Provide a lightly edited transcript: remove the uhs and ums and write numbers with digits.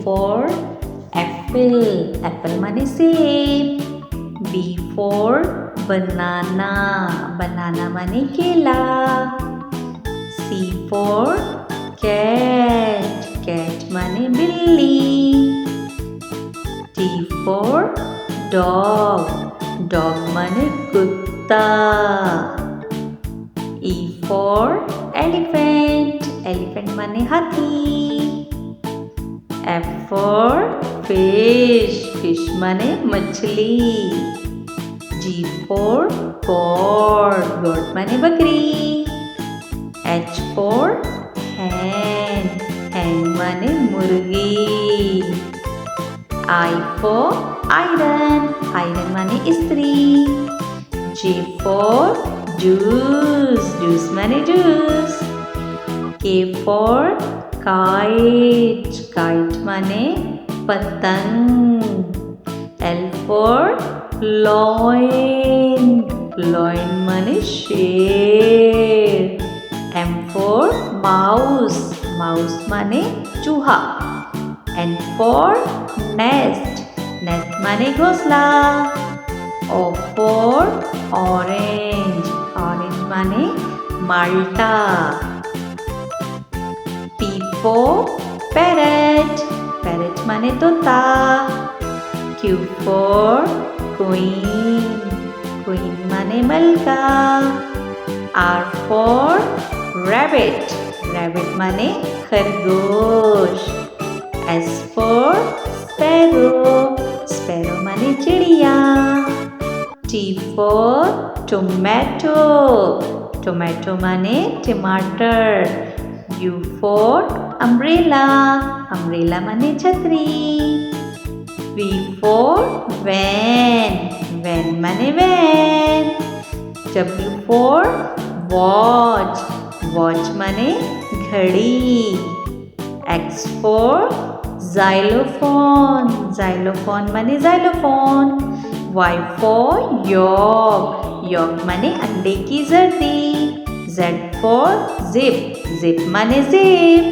for apple. Apple माने सेब. B for banana. Banana माने केला. C for cat. Cat माने बिल्ली. D for dog. Dog माने कुत्ता. E for elephant. Elephant माने हाथी. F for fish. Fish माने मछली. G for goat. Goat माने बकरी. H for hen. Hen माने मुर्गी. I for iron. Iron माने इस्त्री. J for juice. Juice माने juice. K for kite. Kite माने पतंग. L for lion. Lion माने शेर. M for mouse. Mouse माने चूहा. N for nest. Nest माने घोंसला. O for orange. Orange माने माल्टा. P for parrot. Parrot माने तोता. Q for queen. Queen माने मलका. R for rabbit. Rabbit माने खरगोश. S for sparrow. Sparrow माने चिड़िया. T for tomato. Tomato माने टमाटर. U for umbrella. Umbrella माने छतरी. V for van. Van माने van. W for watch. Watch माने घड़ी. X for xylophone. Xylophone माने xylophone. Y for yolk. Yolk माने अंडे की जर्दी. Z for zip. Zip माने zip.